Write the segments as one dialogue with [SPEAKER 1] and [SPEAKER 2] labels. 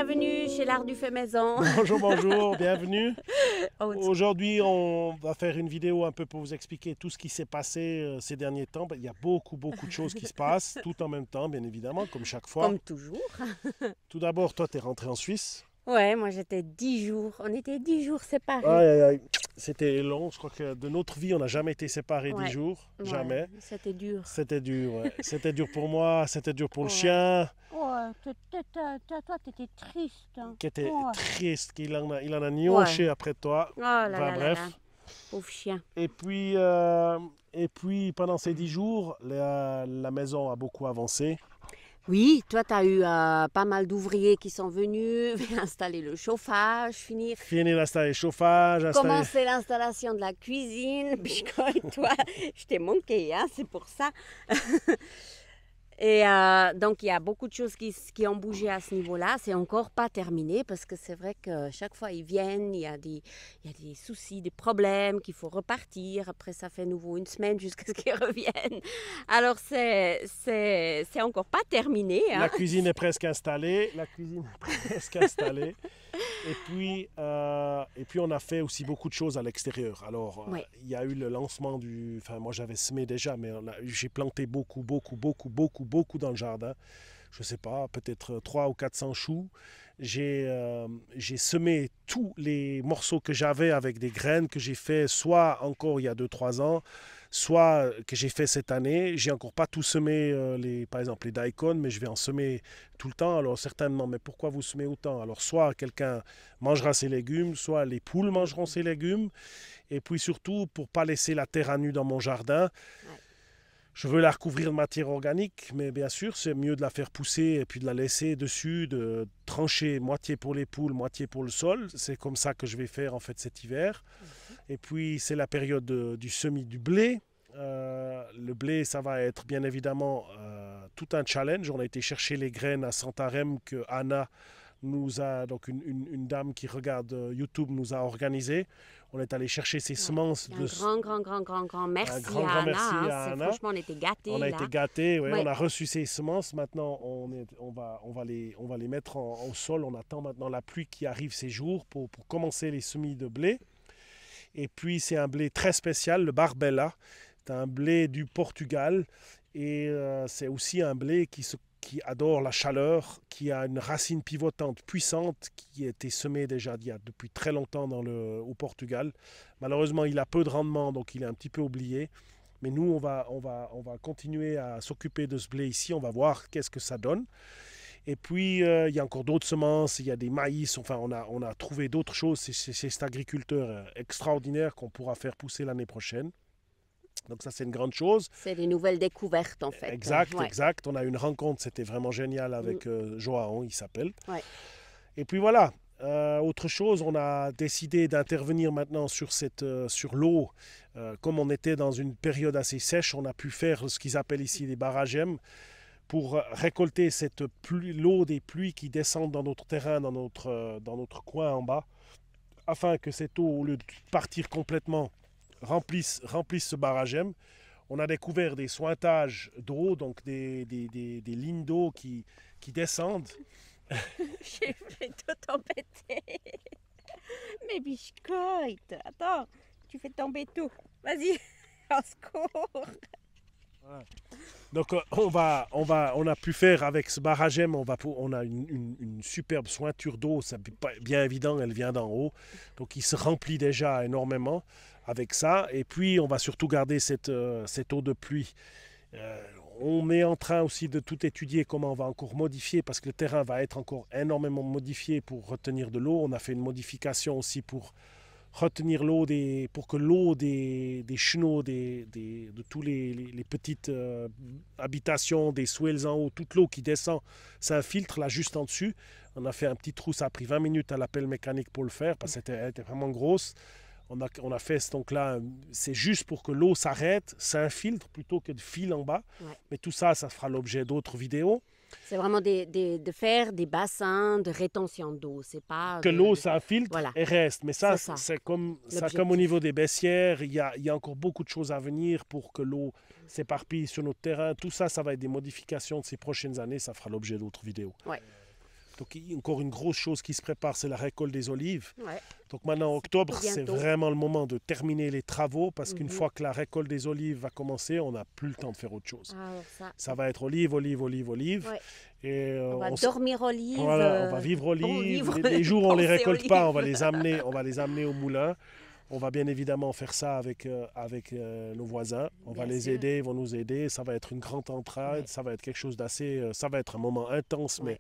[SPEAKER 1] bienvenue chez l'Art du fait maison.
[SPEAKER 2] Bonjour, bonjour, bienvenue.
[SPEAKER 1] Oh,
[SPEAKER 2] Aujourd'hui, on va faire une vidéo un peu pour vous expliquer tout ce qui s'est passé ces derniers temps. Il y a beaucoup de choses qui se passent, tout en même temps, bien évidemment, comme chaque fois.
[SPEAKER 1] Comme toujours.
[SPEAKER 2] Tout d'abord, toi, tu es rentré en Suisse.
[SPEAKER 1] Ouais, moi j'étais 10 jours. On était 10 jours séparés.
[SPEAKER 2] Aïe, aïe, aïe. C'était long. Je crois que de notre vie, on n'a jamais été séparés 10
[SPEAKER 1] Ouais.
[SPEAKER 2] jours.
[SPEAKER 1] Ouais,
[SPEAKER 2] Jamais.
[SPEAKER 1] c'était dur.
[SPEAKER 2] C'était dur, ouais. C'était dur pour moi, c'était dur pour le
[SPEAKER 1] Ouais.
[SPEAKER 2] chien,
[SPEAKER 3] Ouais, toi, t'étais triste. Hein.
[SPEAKER 2] qui était
[SPEAKER 3] Ouais.
[SPEAKER 2] triste, il en a gnauché après toi.
[SPEAKER 1] Oh là
[SPEAKER 2] Enfin,
[SPEAKER 1] là là
[SPEAKER 2] bref.
[SPEAKER 1] là. Pauvre chien.
[SPEAKER 2] Et puis pendant ces 10 jours, la maison a beaucoup avancé.
[SPEAKER 1] Oui, toi tu as eu pas mal d'ouvriers qui sont venus installer le chauffage,
[SPEAKER 2] Fini d'installer le chauffage,
[SPEAKER 1] commencer l'installation de la cuisine. Puisque toi, je t'ai manqué, hein, c'est pour ça. Et donc, il y a beaucoup de choses qui ont bougé à ce niveau-là. C'est encore pas terminé parce que c'est vrai que chaque fois ils viennent, il y a des soucis, des problèmes, qu'il faut repartir. Après, ça fait nouveau une semaine jusqu'à ce qu'ils reviennent. Alors, c'est encore pas terminé. Hein.
[SPEAKER 2] La cuisine est presque installée. Et puis on a fait aussi beaucoup de choses à l'extérieur. Alors,
[SPEAKER 1] Ouais.
[SPEAKER 2] il y a eu le lancement du... Enfin, moi, j'avais semé déjà, mais j'ai planté beaucoup dans le jardin. Je ne sais pas, peut-être 300 ou 400 choux. J'ai semé tous les morceaux que j'avais avec des graines que j'ai fait soit encore il y a 2-3 ans, soit que j'ai fait cette année. J'ai encore pas tout semé, par exemple les daikon, mais je vais en semer tout le temps. Alors certainement, mais pourquoi vous semez autant? Alors soit quelqu'un mangera ses légumes, soit les poules mangeront ses légumes. Et puis surtout, pour pas laisser la terre à nu dans mon jardin,
[SPEAKER 1] Ouais.
[SPEAKER 2] je veux la recouvrir de matière organique, mais bien sûr, c'est mieux de la faire pousser et puis de la laisser dessus, de trancher moitié pour les poules, moitié pour le sol. C'est comme ça que je vais faire en fait cet hiver. Et puis, c'est la période du semis du blé. Le blé, ça va être bien évidemment tout un challenge. On a été chercher les graines à Santarém que Anna nous a, donc une dame qui regarde YouTube, nous a organisé. On est allé chercher ces semences.
[SPEAKER 1] Un grand merci
[SPEAKER 2] grand
[SPEAKER 1] à Anna.
[SPEAKER 2] merci
[SPEAKER 1] Hein.
[SPEAKER 2] à Anna.
[SPEAKER 1] Franchement, on était gâtés.
[SPEAKER 2] On a
[SPEAKER 1] là.
[SPEAKER 2] été gâtés, ouais.
[SPEAKER 1] Ouais.
[SPEAKER 2] On a reçu ces semences. Maintenant, on va les mettre au sol. On attend maintenant la pluie qui arrive ces jours pour commencer les semis de blé. Et puis, c'est un blé très spécial, le Barbella. C'est un blé du Portugal. Et c'est aussi un blé qui adore la chaleur, qui a une racine pivotante puissante, qui a été semé déjà depuis très longtemps au Portugal. Malheureusement, il a peu de rendement, donc il est un petit peu oublié. Mais nous, on va continuer à s'occuper de ce blé ici. On va voir qu'est-ce que ça donne. Et puis, il y a encore d'autres semences, il y a des maïs. Enfin, on a trouvé d'autres choses. C'est cet agriculteur extraordinaire qu'on pourra faire pousser l'année prochaine. Donc ça, c'est une grande chose.
[SPEAKER 1] C'est des nouvelles découvertes, en fait.
[SPEAKER 2] Exact,
[SPEAKER 1] Ouais.
[SPEAKER 2] exact. On a eu une rencontre, c'était vraiment génial avec Joao, il s'appelle.
[SPEAKER 1] Ouais.
[SPEAKER 2] Et puis voilà. Autre chose, on a décidé d'intervenir maintenant sur l'eau. Comme on était dans une période assez sèche, on a pu faire ce qu'ils appellent ici des barragem pour récolter l'eau des pluies qui descendent dans notre terrain, dans notre coin en bas, afin que cette eau, au lieu de partir complètement, remplisse ce barragem. On a découvert des sointages d'eau, donc des lignes d'eau qui descendent.
[SPEAKER 1] J'ai fait tout embêter. Mais biscotte, attends, tu fais tomber tout. Vas-y, au secours.
[SPEAKER 2] Donc on a pu faire avec ce barragem, on a une superbe sointure d'eau, c'est bien évident, elle vient d'en haut. Donc il se remplit déjà énormément avec ça. Et puis on va surtout garder cette eau de pluie. On est en train aussi de tout étudier comment on va encore modifier, parce que le terrain va être encore énormément modifié pour retenir de l'eau. On a fait une modification aussi pour retenir l'eau pour que l'eau des chenaux, de tous les petites habitations, des swells en haut, toute l'eau qui descend s'infiltre là juste en dessus. On a fait un petit trou, ça a pris 20 minutes à l'appel mécanique pour le faire parce qu'elle était vraiment grosse. On a fait ce donc-là, c'est juste pour que l'eau s'arrête, s'infiltre plutôt que de file en bas.
[SPEAKER 1] Ouais.
[SPEAKER 2] Mais tout ça, ça fera l'objet d'autres vidéos.
[SPEAKER 1] C'est vraiment de faire des bassins de rétention d'eau. C'est pas
[SPEAKER 2] Que l'eau s'infiltre
[SPEAKER 1] Voilà.
[SPEAKER 2] et reste. Mais ça,
[SPEAKER 1] C'est ça.
[SPEAKER 2] c'est comme
[SPEAKER 1] L'objectif.
[SPEAKER 2] au niveau des baissières. Il y a encore beaucoup de choses à venir pour que l'eau s'éparpille sur notre terrain. Tout ça, ça va être des modifications de ces prochaines années. Ça fera l'objet d'autres vidéos.
[SPEAKER 1] Ouais.
[SPEAKER 2] Donc encore une grosse chose qui se prépare, c'est la récolte des olives.
[SPEAKER 1] Ouais.
[SPEAKER 2] Donc maintenant, en octobre,
[SPEAKER 1] Tout
[SPEAKER 2] c'est
[SPEAKER 1] bientôt.
[SPEAKER 2] vraiment le moment de terminer les travaux parce qu'une
[SPEAKER 1] Mhm.
[SPEAKER 2] fois que la récolte des olives va commencer, on n'a plus le temps de faire autre chose.
[SPEAKER 1] Alors
[SPEAKER 2] Ça va être olive, olive, olive, olive.
[SPEAKER 1] Ouais.
[SPEAKER 2] Et
[SPEAKER 1] On va
[SPEAKER 2] s-
[SPEAKER 1] dormir olive.
[SPEAKER 2] voilà, on va vivre
[SPEAKER 1] pour
[SPEAKER 2] olive.
[SPEAKER 1] vivre
[SPEAKER 2] Les jours où on les
[SPEAKER 1] penser
[SPEAKER 2] récolte pas,
[SPEAKER 1] olive.
[SPEAKER 2] on va les amener au moulin. On va bien évidemment faire ça avec nos voisins. On va
[SPEAKER 1] Bien
[SPEAKER 2] les
[SPEAKER 1] sûr.
[SPEAKER 2] aider, ils vont nous aider. Ça va être une grande entraide.
[SPEAKER 1] Ouais.
[SPEAKER 2] Ça va être quelque chose d'assez. Ça va être un moment intense, mais
[SPEAKER 1] Ouais.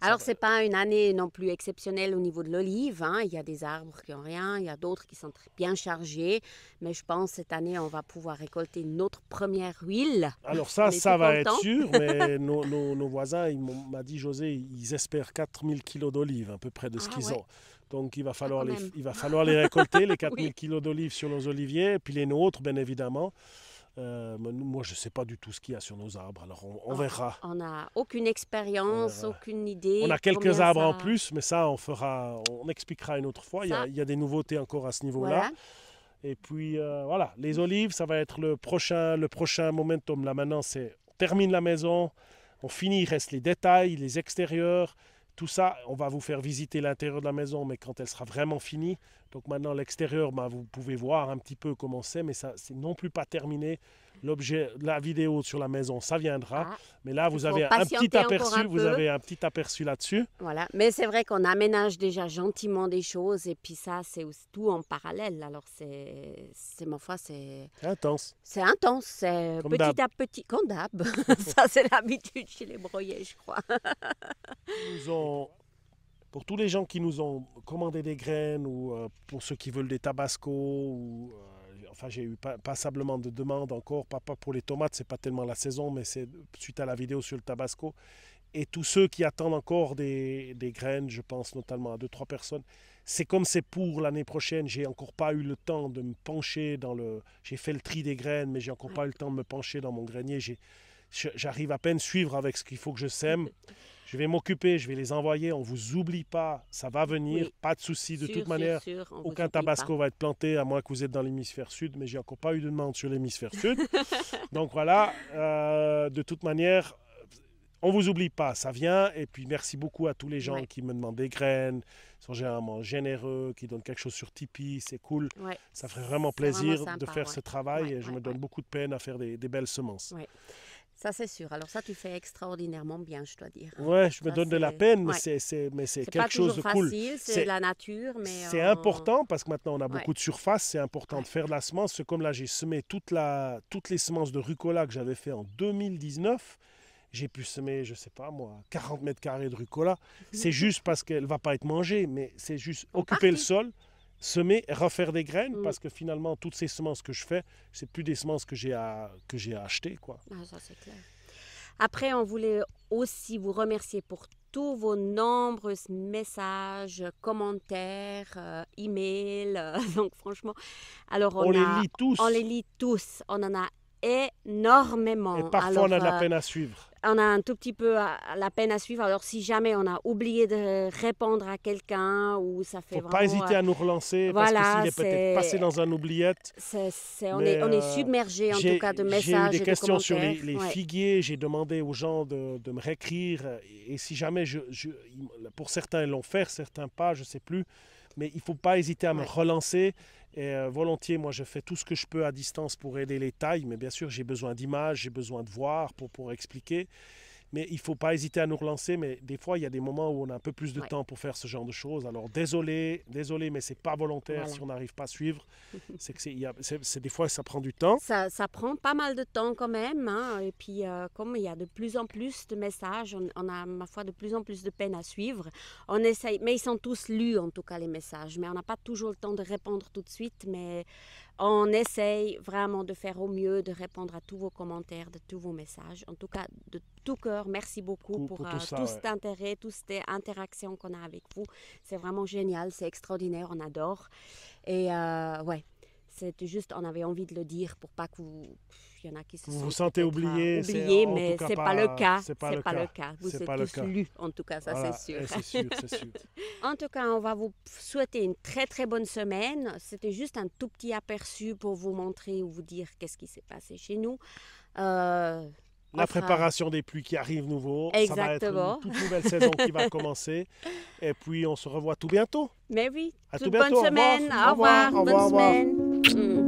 [SPEAKER 1] Alors,
[SPEAKER 2] va-
[SPEAKER 1] c'est pas une année non plus exceptionnelle au niveau de l'olive, hein. Il y a des arbres qui n'ont rien, il y a d'autres qui sont très bien chargés. Mais je pense que cette année, on va pouvoir récolter notre première huile.
[SPEAKER 2] alors
[SPEAKER 1] On est
[SPEAKER 2] ça
[SPEAKER 1] tout
[SPEAKER 2] va être
[SPEAKER 1] content.
[SPEAKER 2] sûr, mais nos voisins, m'a dit José, ils espèrent 4000 kilos d'olives, à peu près de ce
[SPEAKER 1] Ah
[SPEAKER 2] qu'ils
[SPEAKER 1] ouais.
[SPEAKER 2] ont. Donc il va
[SPEAKER 1] quand même.
[SPEAKER 2] falloir les récolter, les 4000
[SPEAKER 1] Oui.
[SPEAKER 2] kilos d'olives sur nos oliviers, et puis les nôtres, bien évidemment. Mais moi, je ne sais pas du tout ce qu'il y a sur nos arbres, alors on verra.
[SPEAKER 1] On n'a aucune expérience,
[SPEAKER 2] On verra.
[SPEAKER 1] aucune idée.
[SPEAKER 2] On a quelques
[SPEAKER 1] combien
[SPEAKER 2] arbres en
[SPEAKER 1] ça-
[SPEAKER 2] plus, mais ça, on expliquera une autre fois.
[SPEAKER 1] Ça.
[SPEAKER 2] Il y a des nouveautés encore à ce niveau-là.
[SPEAKER 1] Voilà.
[SPEAKER 2] Et puis voilà, les olives, ça va être le prochain momentum. Là maintenant, c'est on termine la maison, on finit, il reste les détails, les extérieurs, tout ça. On va vous faire visiter l'intérieur de la maison, mais quand elle sera vraiment finie. Donc maintenant, l'extérieur, vous pouvez voir un petit peu comment c'est, mais ça, c'est non plus pas terminé. La vidéo sur la maison, ça viendra.
[SPEAKER 1] Ah,
[SPEAKER 2] Mais là, vous
[SPEAKER 1] faut
[SPEAKER 2] avez un
[SPEAKER 1] patienter
[SPEAKER 2] petit
[SPEAKER 1] encore
[SPEAKER 2] aperçu.
[SPEAKER 1] un
[SPEAKER 2] Vous
[SPEAKER 1] peu.
[SPEAKER 2] avez un petit aperçu là-dessus.
[SPEAKER 1] voilà. Mais c'est vrai qu'on aménage déjà gentiment des choses et puis ça, c'est aussi tout en parallèle. Alors, ma foi, c'est
[SPEAKER 2] Intense.
[SPEAKER 1] intense. C'est
[SPEAKER 2] Comme
[SPEAKER 1] petit
[SPEAKER 2] d'hab.
[SPEAKER 1] à petit, comme d'hab. Ça, c'est l'habitude chez les broyés, je crois.
[SPEAKER 2] Nous ont- Pour tous les gens qui nous ont commandé des graines ou pour ceux qui veulent des tabascos, enfin j'ai eu passablement de demandes encore, pas pour les tomates, c'est pas tellement la saison, mais c'est suite à la vidéo sur le tabasco. Et tous ceux qui attendent encore des graines, je pense notamment à 2-3 personnes, c'est comme c'est pour l'année prochaine, j'ai encore pas eu le temps de me pencher dans le... J'ai fait le tri des graines, mais j'ai encore pas eu le temps de me pencher dans mon grenier. J'arrive à peine suivre avec ce qu'il faut que je sème. Je vais m'occuper, je vais les envoyer. On ne vous oublie pas, ça va venir,
[SPEAKER 1] Oui.
[SPEAKER 2] pas de souci. De
[SPEAKER 1] Sûr,
[SPEAKER 2] toute
[SPEAKER 1] sûr,
[SPEAKER 2] manière,
[SPEAKER 1] sûr, on vous
[SPEAKER 2] aucun
[SPEAKER 1] oublie
[SPEAKER 2] tabasco
[SPEAKER 1] pas.
[SPEAKER 2] va être planté, à moins que vous êtes dans l'hémisphère sud, mais j'ai encore pas eu de demande sur l'hémisphère sud. Donc voilà, de toute manière, on vous oublie pas, ça vient. Et puis merci beaucoup à tous les gens
[SPEAKER 1] Ouais.
[SPEAKER 2] qui me demandent des graines, qui sont généralement généreux, qui donnent quelque chose sur Tipeee, c'est cool.
[SPEAKER 1] Ouais.
[SPEAKER 2] Ça ferait vraiment
[SPEAKER 1] C'est vraiment
[SPEAKER 2] plaisir de
[SPEAKER 1] sympa,
[SPEAKER 2] faire
[SPEAKER 1] ouais.
[SPEAKER 2] ce travail
[SPEAKER 1] Ouais,
[SPEAKER 2] et je
[SPEAKER 1] ouais,
[SPEAKER 2] me donne
[SPEAKER 1] ouais.
[SPEAKER 2] beaucoup de peine à faire des belles semences.
[SPEAKER 1] Ouais. Ça, c'est sûr. Alors ça, tu fais extraordinairement bien, je dois dire.
[SPEAKER 2] Ouais, je me
[SPEAKER 1] Ça,
[SPEAKER 2] donne de la
[SPEAKER 1] c'est-
[SPEAKER 2] peine, mais
[SPEAKER 1] ouais.
[SPEAKER 2] c'est
[SPEAKER 1] C'est
[SPEAKER 2] quelque
[SPEAKER 1] pas
[SPEAKER 2] chose
[SPEAKER 1] toujours
[SPEAKER 2] de cool.
[SPEAKER 1] facile,
[SPEAKER 2] C'est-
[SPEAKER 1] c'est la nature, mais
[SPEAKER 2] C'est important parce que maintenant on a
[SPEAKER 1] Ouais.
[SPEAKER 2] beaucoup de surface, c'est important
[SPEAKER 1] Ouais.
[SPEAKER 2] de faire de la semence. C'est comme là, j'ai semé toutes les semences de rucola que j'avais fait en 2019. J'ai pu semer, je sais pas moi, 40 mètres carrés de rucola. C'est juste parce qu'elle va pas être mangée, mais c'est juste
[SPEAKER 1] En
[SPEAKER 2] occuper le
[SPEAKER 1] partie.
[SPEAKER 2] sol, semer, refaire des graines,
[SPEAKER 1] Mm.
[SPEAKER 2] parce que finalement, toutes ces semences que je fais, c'est plus des semences que j'ai à acheter, quoi.
[SPEAKER 1] Ah, ça, c'est clair. Après, on voulait aussi vous remercier pour tous vos nombreux messages, commentaires, emails. Donc, franchement, alors
[SPEAKER 2] On les lit tous.
[SPEAKER 1] on les lit tous. On en a énormément.
[SPEAKER 2] Et parfois,
[SPEAKER 1] Alors,
[SPEAKER 2] on a de la peine à suivre.
[SPEAKER 1] on a un tout petit peu la peine à suivre. Alors, si jamais on a oublié de répondre à quelqu'un ou ça fait
[SPEAKER 2] Faut
[SPEAKER 1] vraiment...
[SPEAKER 2] pas hésiter à nous relancer,
[SPEAKER 1] voilà,
[SPEAKER 2] parce que s'il est peut-être
[SPEAKER 1] c'est-
[SPEAKER 2] passé dans un oubliette.
[SPEAKER 1] on
[SPEAKER 2] Mais,
[SPEAKER 1] est submergé en tout cas de messages
[SPEAKER 2] J'ai eu des
[SPEAKER 1] et de
[SPEAKER 2] questions sur
[SPEAKER 1] commentaires.
[SPEAKER 2] les
[SPEAKER 1] Ouais.
[SPEAKER 2] figuiers. J'ai demandé aux gens de me réécrire. Et si jamais, pour certains, ils l'ont fait, certains pas, je ne sais plus. Mais il ne faut pas hésiter à me
[SPEAKER 1] Ouais.
[SPEAKER 2] relancer. Et volontiers, moi, je fais tout ce que je peux à distance pour aider les tailles. Mais bien sûr, j'ai besoin d'images, j'ai besoin de voir pour expliquer. Mais il ne faut pas hésiter à nous relancer. Mais des fois, il y a des moments où on a un peu plus de
[SPEAKER 1] Ouais.
[SPEAKER 2] temps pour faire ce genre de choses. Alors, désolé, mais ce n'est pas volontaire
[SPEAKER 1] Voilà.
[SPEAKER 2] si on n'arrive pas à suivre. C'est que des fois, ça prend du temps.
[SPEAKER 1] Ça prend pas mal de temps quand même. Hein. Et puis, comme il y a de plus en plus de messages, on a, ma foi, de plus en plus de peine à suivre. On essaye, mais ils sont tous lus, en tout cas, les messages. Mais on n'a pas toujours le temps de répondre tout de suite. Mais on essaye vraiment de faire au mieux, de répondre à tous vos commentaires, de tous vos messages. En tout cas, de tout cœur, merci beaucoup
[SPEAKER 2] Pour
[SPEAKER 1] pour
[SPEAKER 2] tout ça,
[SPEAKER 1] tout
[SPEAKER 2] ouais.
[SPEAKER 1] cet intérêt, toutes ces interactions qu'on a avec vous. C'est vraiment génial, c'est extraordinaire, on adore. Et ouais. C'était juste, on avait envie de le dire pour pas que il y en a qui se
[SPEAKER 2] Vous
[SPEAKER 1] sentent
[SPEAKER 2] vous sentez
[SPEAKER 1] peut-être,
[SPEAKER 2] oublié,
[SPEAKER 1] oubliés,
[SPEAKER 2] en
[SPEAKER 1] mais
[SPEAKER 2] tout cas
[SPEAKER 1] c'est pas le cas.
[SPEAKER 2] c'est pas le cas.
[SPEAKER 1] Vous
[SPEAKER 2] C'est
[SPEAKER 1] êtes
[SPEAKER 2] pas le
[SPEAKER 1] tous
[SPEAKER 2] cas.
[SPEAKER 1] lus, en tout cas, ça
[SPEAKER 2] Voilà,
[SPEAKER 1] c'est sûr.
[SPEAKER 2] et c'est sûr, c'est sûr.
[SPEAKER 1] En tout cas, on va vous souhaiter une très très bonne semaine. C'était juste un tout petit aperçu pour vous montrer ou vous dire qu'est-ce qui s'est passé chez nous.
[SPEAKER 2] la
[SPEAKER 1] sera-
[SPEAKER 2] préparation des pluies qui arrivent nouveau. Ça va être
[SPEAKER 1] Exactement.
[SPEAKER 2] une toute nouvelle saison qui va commencer. Et puis, on se revoit tout bientôt.
[SPEAKER 1] Mais oui,
[SPEAKER 2] À
[SPEAKER 1] toute
[SPEAKER 2] tout bientôt.
[SPEAKER 1] bonne semaine.
[SPEAKER 2] Au revoir.
[SPEAKER 1] Au revoir.
[SPEAKER 2] Au
[SPEAKER 1] Bonne
[SPEAKER 2] revoir.
[SPEAKER 1] semaine.